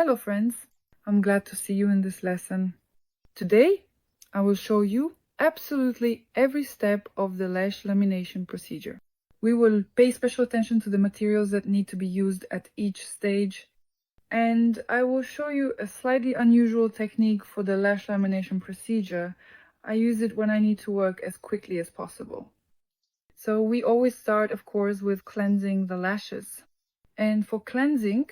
Hello friends, I'm glad to see you in this lesson. Today I will show you absolutely every step of the lash lamination procedure. We will pay special attention to the materials that need to be used at each stage, and I will show you a slightly unusual technique for the lash lamination procedure. I use it when I need to work as quickly as possible. So we always start, of course, with cleansing the lashes. And for cleansing,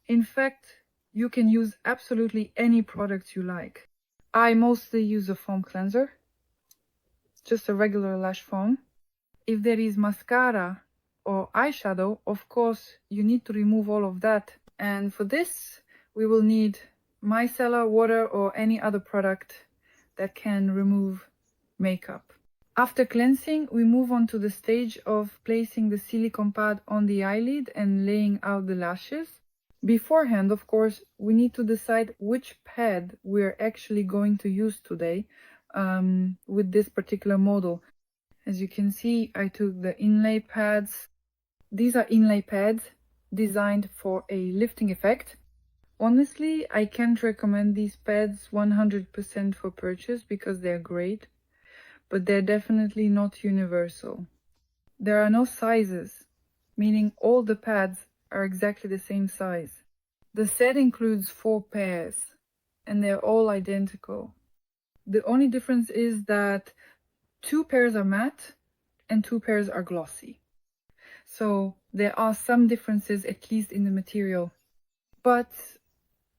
in fact, you can use absolutely any product you like. I mostly use a foam cleanser, just a regular lash foam. If there is mascara or eyeshadow, of course, you need to remove all of that. And for this, we will need micellar water or any other product that can remove makeup. After cleansing, we move on to the stage of placing the silicone pad on the eyelid and laying out the lashes. Beforehand, of course, we need to decide which pad we're actually going to use today with this particular model. As you can see, I took the InLei pads. These are InLei pads designed for a lifting effect. Honestly, I can't recommend these pads 100% for purchase because they're great, but they're definitely not universal. There are no sizes, meaning all the pads are exactly the same size. The set includes 4 pairs, and they're all identical. The only difference is that 2 pairs are matte and 2 pairs are glossy. So there are some differences, at least in the material. But,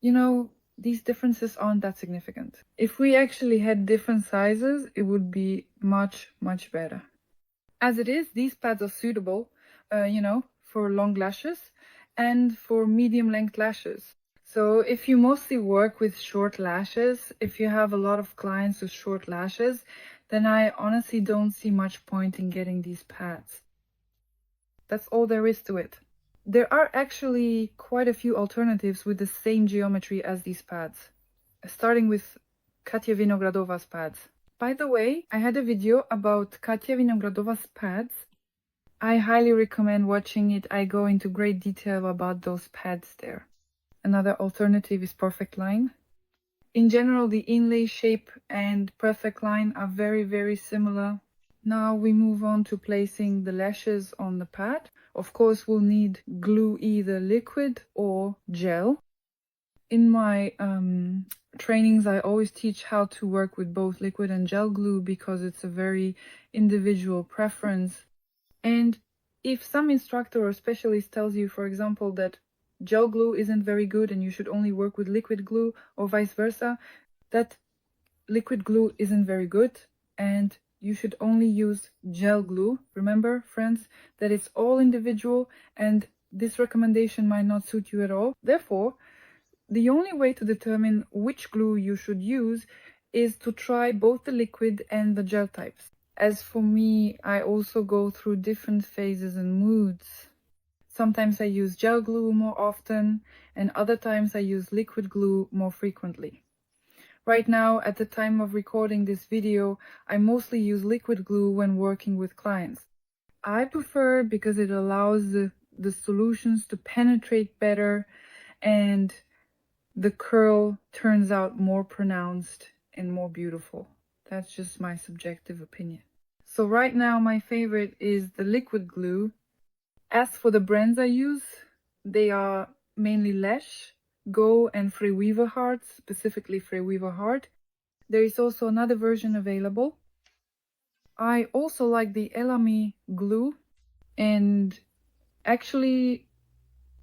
you know, these differences aren't that significant. If we actually had different sizes, it would be much, much better. As it is, these pads are suitable, for long lashes and for medium length lashes. So if you mostly work with short lashes, if you have a lot of clients with short lashes, then I honestly don't see much point in getting these pads. That's all there is to it. There are actually quite a few alternatives with the same geometry as these pads, starting with Katia Vinogradova's pads. By the way, I had a video about Katia Vinogradova's pads. I highly recommend watching it. I go into great detail about those pads there. Another alternative is Perfect Line. In general, the inlay shape and Perfect Line are very, very similar. Now we move on to placing the lashes on the pad. Of course, we'll need glue, either liquid or gel. In my trainings, I always teach how to work with both liquid and gel glue because it's a very individual preference. And if some instructor or specialist tells you, for example, that gel glue isn't very good and you should only work with liquid glue, or vice versa, that liquid glue isn't very good and you should only use gel glue. Remember, friends, that it's all individual and this recommendation might not suit you at all. Therefore, the only way to determine which glue you should use is to try both the liquid and the gel types. As for me, I also go through different phases and moods. Sometimes I use gel glue more often, and other times I use liquid glue more frequently. Right now, at the time of recording this video, I mostly use liquid glue when working with clients. I prefer because it allows the solutions to penetrate better and the curl turns out more pronounced and more beautiful. That's just my subjective opinion. So right now my favorite is the liquid glue. As for the brands I use, they are mainly Lash, Go and Freeweaver Heart, specifically Freeweaver Heart. There is also another version available. I also like the Elami glue, and actually,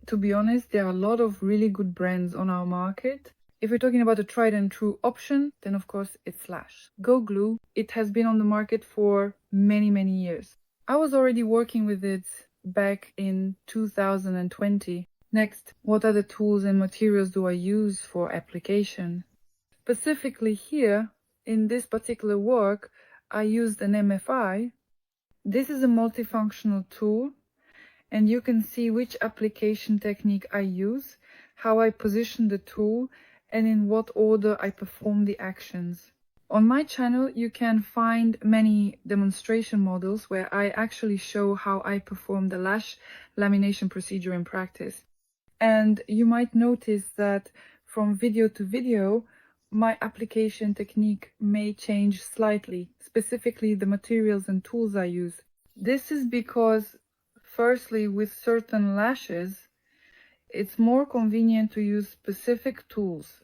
to be honest, there are a lot of really good brands on our market. If we're talking about a tried and true option, then of course it's Lash. Go Glue, it has been on the market for many, many years. I was already working with it back in 2020. Next, what other tools and materials do I use for application? Specifically here, in this particular work, I used an MFI. This is a multifunctional tool, and you can see which application technique I use, how I position the tool, and in what order I perform the actions. On my channel, you can find many demonstration models where I actually show how I perform the lash lamination procedure in practice. And you might notice that from video to video, my application technique may change slightly, specifically the materials and tools I use. This is because, firstly, with certain lashes, it's more convenient to use specific tools.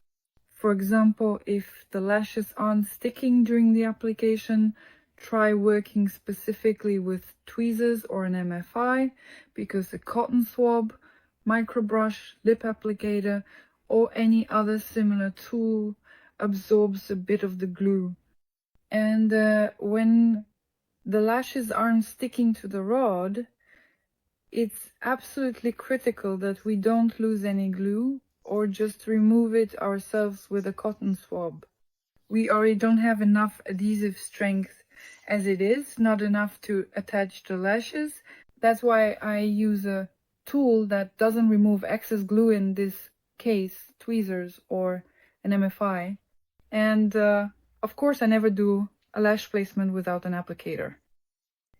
For example, if the lashes aren't sticking during the application, try working specifically with tweezers or an MFI, because a cotton swab, microbrush, lip applicator, or any other similar tool absorbs a bit of the glue. And when the lashes aren't sticking to the rod, it's absolutely critical that we don't lose any glue or just remove it ourselves with a cotton swab. We already don't have enough adhesive strength as it is, not enough to attach the lashes. That's why I use a tool that doesn't remove excess glue, in this case, tweezers or an MFI. And of course, I never do a lash placement without an applicator.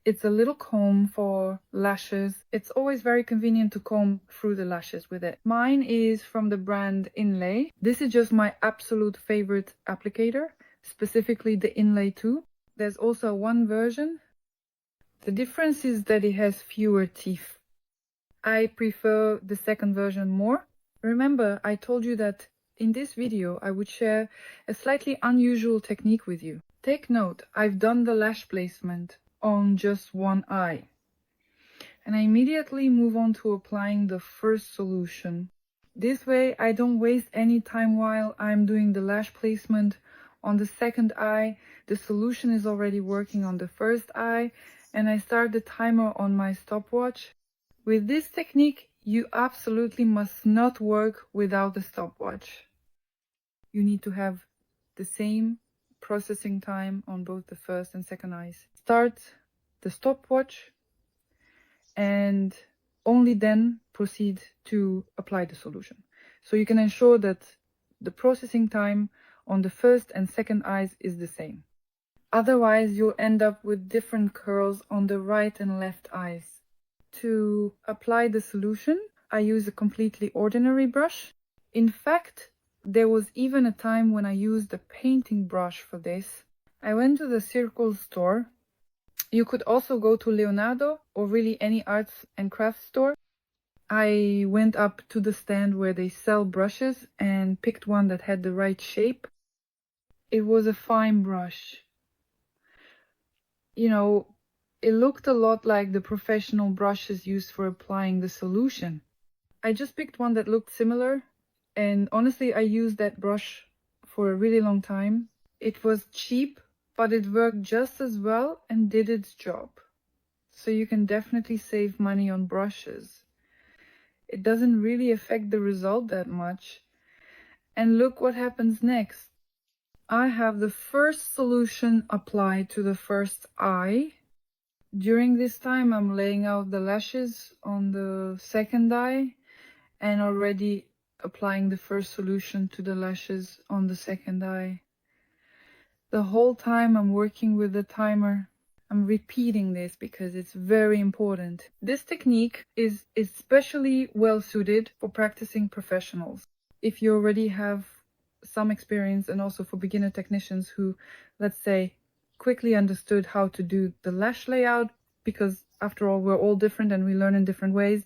It's a little comb for lashes. It's always very convenient to comb through the lashes with it. Mine is from the brand InLei. This is just my absolute favorite applicator, specifically the InLei 2. There's also one version. The difference is that it has fewer teeth. I prefer the second version more. Remember, I told you that in this video I would share a slightly unusual technique with you. Take note, I've done the lash placement on just one eye. And I immediately move on to applying the first solution. This way I don't waste any time while I'm doing the lash placement on the second eye. The solution is already working on the first eye, and I start the timer on my stopwatch. With this technique, you absolutely must not work without the stopwatch. You need to have the same processing time on both the first and second eyes. Start the stopwatch and only then proceed to apply the solution. So you can ensure that the processing time on the first and second eyes is the same. Otherwise, you'll end up with different curls on the right and left eyes. To apply the solution, I use a completely ordinary brush. In fact, there was even a time when I used a painting brush for this. I went to the Circle store. You could also go to Leonardo or really any arts and crafts store. I went up to the stand where they sell brushes and picked one that had the right shape. It was a fine brush. You know, it looked a lot like the professional brushes used for applying the solution. I just picked one that looked similar, and honestly, I used that brush for a really long time. It was cheap, but it worked just as well and did its job. So you can definitely save money on brushes. It doesn't really affect the result that much. And look what happens next. I have the first solution applied to the first eye. During this time, I'm laying out the lashes on the second eye and already applying the first solution to the lashes on the second eye. The whole time I'm working with the timer. I'm repeating this because it's very important. This technique is especially well suited for practicing professionals. If you already have some experience, and also for beginner technicians who, let's say, quickly understood how to do the lash layout, because after all, we're all different and we learn in different ways.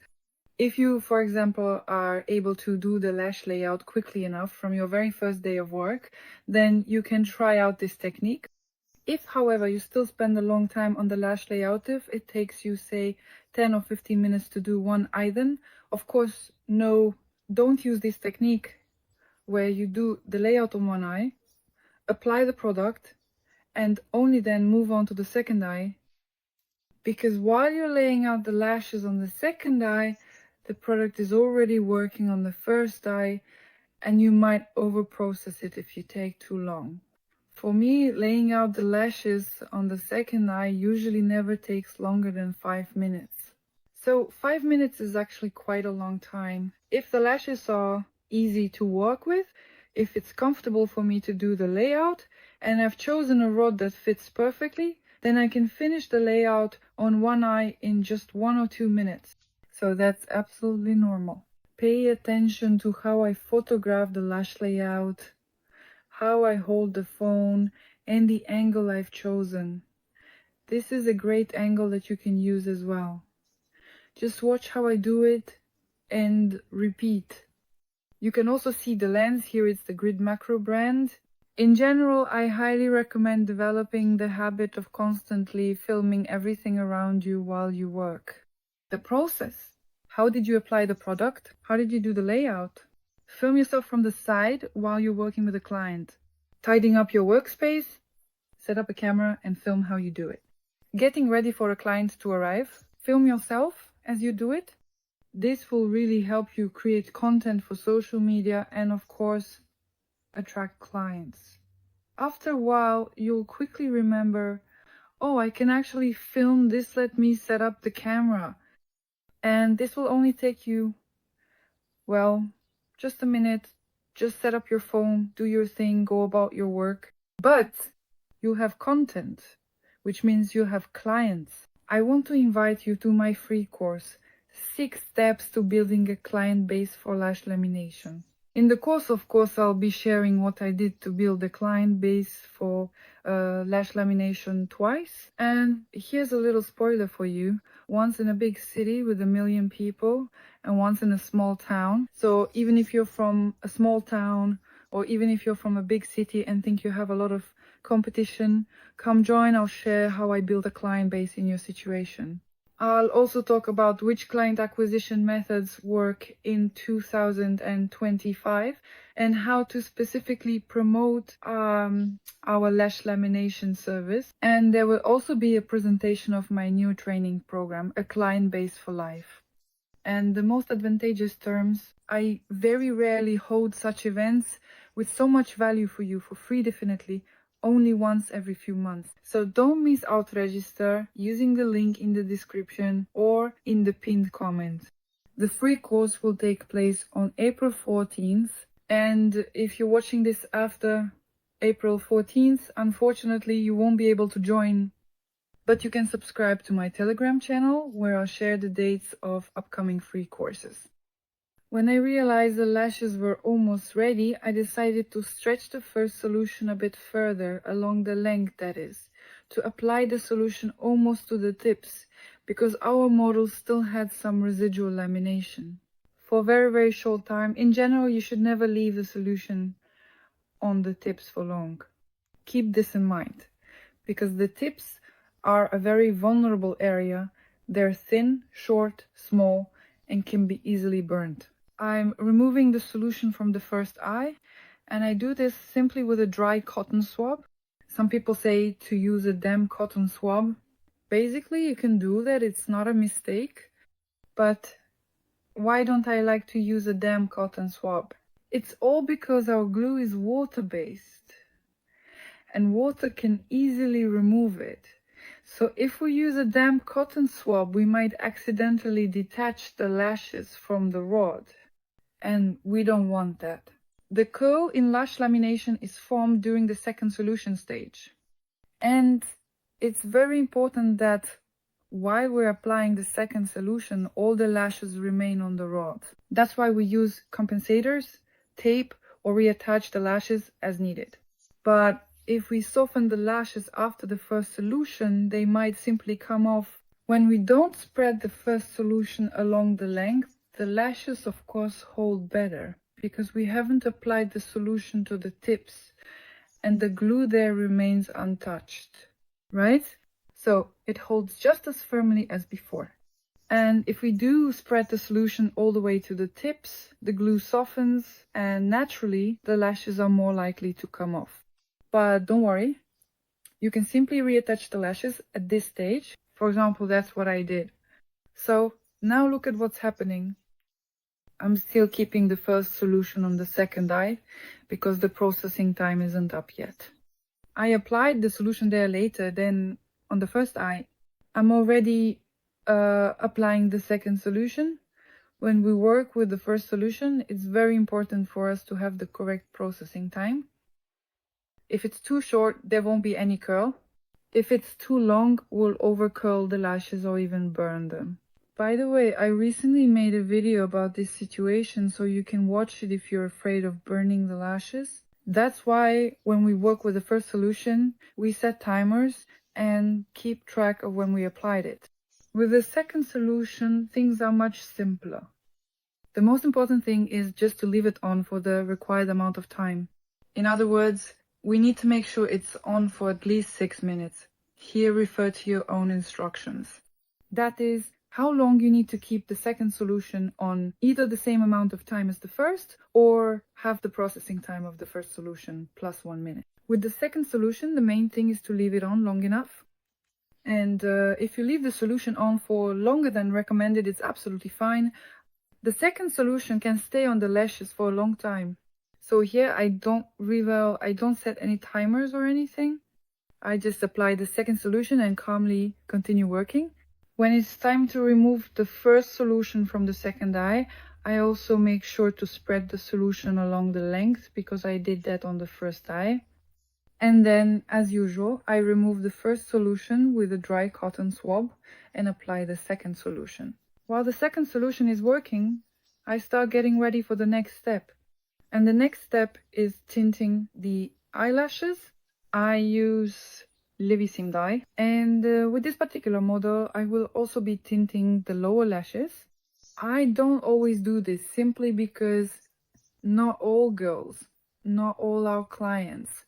If you, for example, are able to do the lash layout quickly enough from your very first day of work, then you can try out this technique. If, however, you still spend a long time on the lash layout, if it takes you, say, 10 or 15 minutes to do one eye, then, of course, no, don't use this technique where you do the layout on one eye, apply the product, and only then move on to the second eye. Because while you're laying out the lashes on the second eye, the product is already working on the first eye, and you might over-process it if you take too long. For me, laying out the lashes on the second eye usually never takes longer than 5 minutes. So 5 minutes is actually quite a long time. If the lashes are easy to work with, if it's comfortable for me to do the layout, and I've chosen a rod that fits perfectly, then I can finish the layout on one eye in just 1 or 2 minutes. So that's absolutely normal. pay attention to how I photograph the lash layout, how I hold the phone, and the angle I've chosen. This is a great angle that you can use as well. Just watch how I do it and repeat. You can also see the lens. Here it's the Grid Macro brand. In general, I highly recommend developing the habit of constantly filming everything around you while you work. The process. How did you apply the product? How did you do the layout? Film yourself from the side while you're working with a client. Tidying up your workspace, set up a camera and film how you do it. Getting ready for a client to arrive, film yourself as you do it. This will really help you create content for social media and, of course, attract clients. After a while, you'll quickly remember, oh, I can actually film this, let me set up the camera. And this will only take you, well, just a minute. Just set up your phone, do your thing, go about your work. But you have content, which means you have clients. I want to invite you to my free course, 6 Steps to Building a Client Base for Lash Lamination. In the course, of course, I'll be sharing what I did to build a client base for lash lamination twice. And here's a little spoiler for you. Once in a big city with 1 million people and once in a small town. So even if you're from a small town or even if you're from a big city and think you have a lot of competition, come join. I'll share how I build a client base in your situation. I'll also talk about which client acquisition methods work in 2025 and how to specifically promote our lash lamination service. And there will also be a presentation of my new training program, A Client Base for Life. And the most advantageous terms, I very rarely hold such events with so much value for you, for free definitely, only once every few months. So don't miss out, register using the link in the description or in the pinned comment. The free course will take place on April 14th. And if you're watching this after April 14th, unfortunately, you won't be able to join. But you can subscribe to my Telegram channel where I'll share the dates of upcoming free courses. When I realized the lashes were almost ready, I decided to stretch the first solution a bit further, along the length that is, to apply the solution almost to the tips, because our model still had some residual lamination. For a very, very short time, in general, you should never leave the solution on the tips for long. Keep this in mind, because the tips are a very vulnerable area. They're thin, short, small, and can be easily burnt. I'm removing the solution from the first eye, and I do this simply with a dry cotton swab. Some people say to use a damp cotton swab. Basically, you can do that, it's not a mistake. But why don't I like to use a damp cotton swab? It's all because our glue is water-based, and water can easily remove it. So if we use a damp cotton swab, we might accidentally detach the lashes from the rod. And we don't want that. The curl in lash lamination is formed during the second solution stage. And it's very important that while we're applying the second solution, all the lashes remain on the rod. That's why we use compensators, tape, or reattach the lashes as needed. But if we soften the lashes after the first solution, they might simply come off. When we don't spread the first solution along the length, the lashes, of course, hold better because we haven't applied the solution to the tips and the glue there remains untouched, right? So it holds just as firmly as before. And if we do spread the solution all the way to the tips, the glue softens and naturally the lashes are more likely to come off. But don't worry, you can simply reattach the lashes at this stage. For example, that's what I did. So now look at what's happening. I'm still keeping the first solution on the second eye because the processing time isn't up yet. I applied the solution there later than on the first eye. I'm already applying the second solution. When we work with the first solution, it's very important for us to have the correct processing time. If it's too short, there won't be any curl. If it's too long, we'll over curl the lashes or even burn them. By the way, I recently made a video about this situation, so you can watch it if you're afraid of burning the lashes. That's why when we work with the first solution, we set timers and keep track of when we applied it. With the second solution, things are much simpler. The most important thing is just to leave it on for the required amount of time. In other words, we need to make sure it's on for at least 6 minutes. Here refer to your own instructions. That is how long you need to keep the second solution on, either the same amount of time as the first or half the processing time of the first solution plus 1 minute. With the second solution, the main thing is to leave it on long enough. And if you leave the solution on for longer than recommended, it's absolutely fine. The second solution can stay on the lashes for a long time. So here I don't set any timers or anything. I just apply the second solution and calmly continue working. When it's time to remove the first solution from the second eye, I also make sure to spread the solution along the length because I did that on the first eye. And then, as usual, I remove the first solution with a dry cotton swab and apply the second solution. While the second solution is working, I start getting ready for the next step. And the next step is tinting the eyelashes. I use Levisim dye, and with this particular model I will also be tinting the lower lashes. I don't always do this simply because not all girls, not all our clients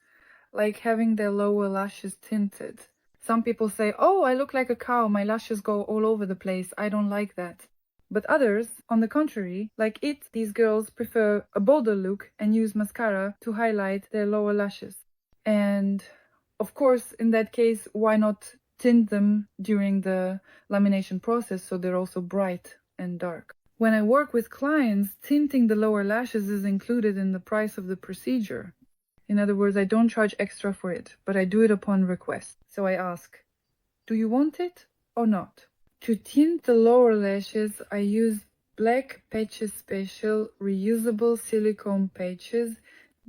like having their lower lashes tinted. Some people say, oh, I look like a cow, my lashes go all over the place, I don't like that. But others, on the contrary, like it, these girls prefer a bolder look and use mascara to highlight their lower lashes. And of course, in that case, why not tint them during the lamination process so they're also bright and dark? When I work with clients, tinting the lower lashes is included in the price of the procedure. In other words, I don't charge extra for it, but I do it upon request. So I ask, do you want it or not? To tint the lower lashes, I use Black Patches Special reusable silicone patches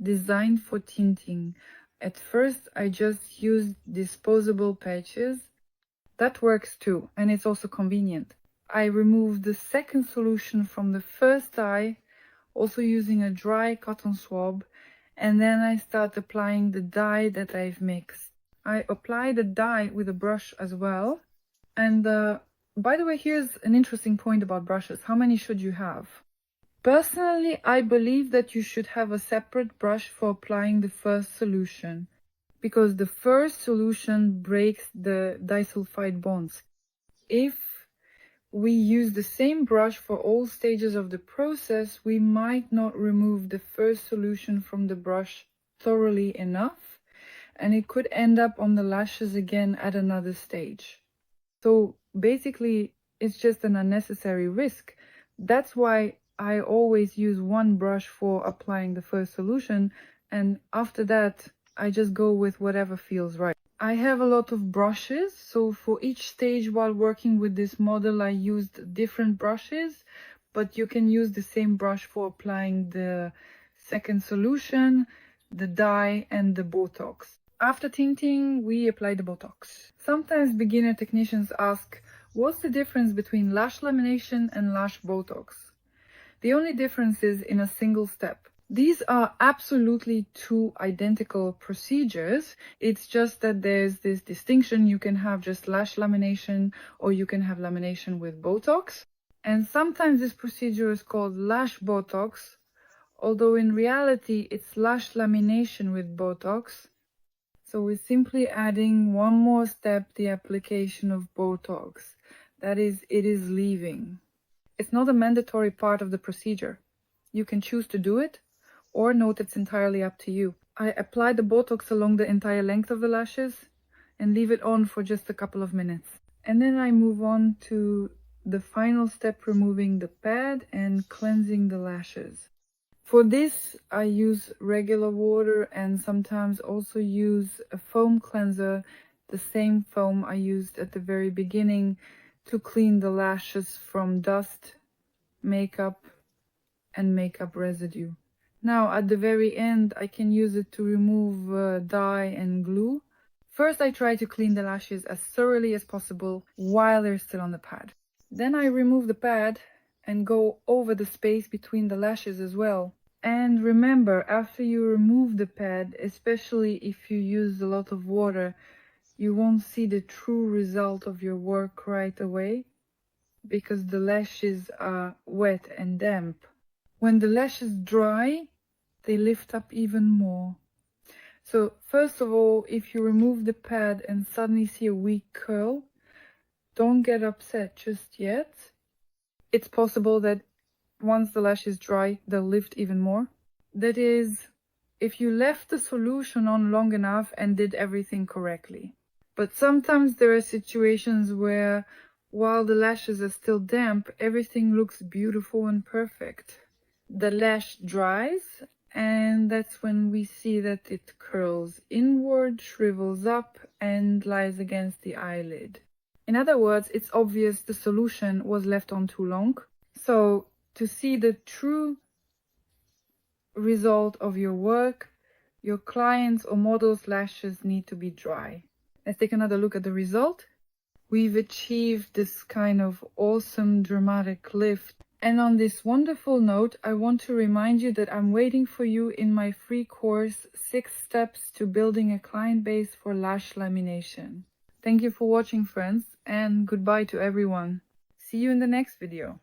designed for tinting. At first, I just used disposable patches. That works too, and it's also convenient. I removed the second solution from the first eye, also using a dry cotton swab, and then I start applying the dye that I've mixed. I apply the dye with a brush as well. And by the way, here's an interesting point about brushes. How many should you have? Personally, I believe that you should have a separate brush for applying the first solution, because the first solution breaks the disulfide bonds. If we use the same brush for all stages of the process, we might not remove the first solution from the brush thoroughly enough, and it could end up on the lashes again at another stage. So basically, it's just an unnecessary risk. That's why I always use one brush for applying the first solution, and after that, I just go with whatever feels right. I have a lot of brushes, so for each stage while working with this model, I used different brushes, but you can use the same brush for applying the second solution, the dye, and the Botox. After tinting, we apply the Botox. Sometimes beginner technicians ask, what's the difference between lash lamination and lash Botox? The only difference is in a single step. These are absolutely two identical procedures. It's just that there's this distinction. You can have just lash lamination or you can have lamination with Botox. And sometimes this procedure is called lash Botox, although in reality it's lash lamination with Botox. So we're simply adding one more step, the application of Botox. That is, it is leaving. It's not a mandatory part of the procedure. You can choose to do it, or note it's entirely up to you. I apply the Botox along the entire length of the lashes and leave it on for just a couple of minutes. And then I move on to the final step, removing the pad and cleansing the lashes. For this, I use regular water and sometimes also use a foam cleanser, the same foam I used at the very beginning to clean the lashes from dust, makeup, and makeup residue. Now, at the very end, I can use it to remove dye and glue. First, I try to clean the lashes as thoroughly as possible while they're still on the pad. Then I remove the pad and go over the space between the lashes as well. And remember, after you remove the pad, especially if you use a lot of water, you won't see the true result of your work right away because the lashes are wet and damp. When the lashes dry, they lift up even more. So first of all, if you remove the pad and suddenly see a weak curl, don't get upset just yet. It's possible that once the lashes dry, they'll lift even more. That is, if you left the solution on long enough and did everything correctly. But sometimes there are situations where, while the lashes are still damp, everything looks beautiful and perfect. The lash dries, and that's when we see that it curls inward, shrivels up, and lies against the eyelid. In other words, it's obvious the solution was left on too long. So, to see the true result of your work, your clients' or models' lashes need to be dry. Let's take another look at the result. We've achieved this kind of awesome dramatic lift. And on this wonderful note, I want to remind you that I'm waiting for you in my free course, 6 Steps to Building a Client Base for Lash Lamination. Thank you for watching, friends, and goodbye to everyone. See you in the next video.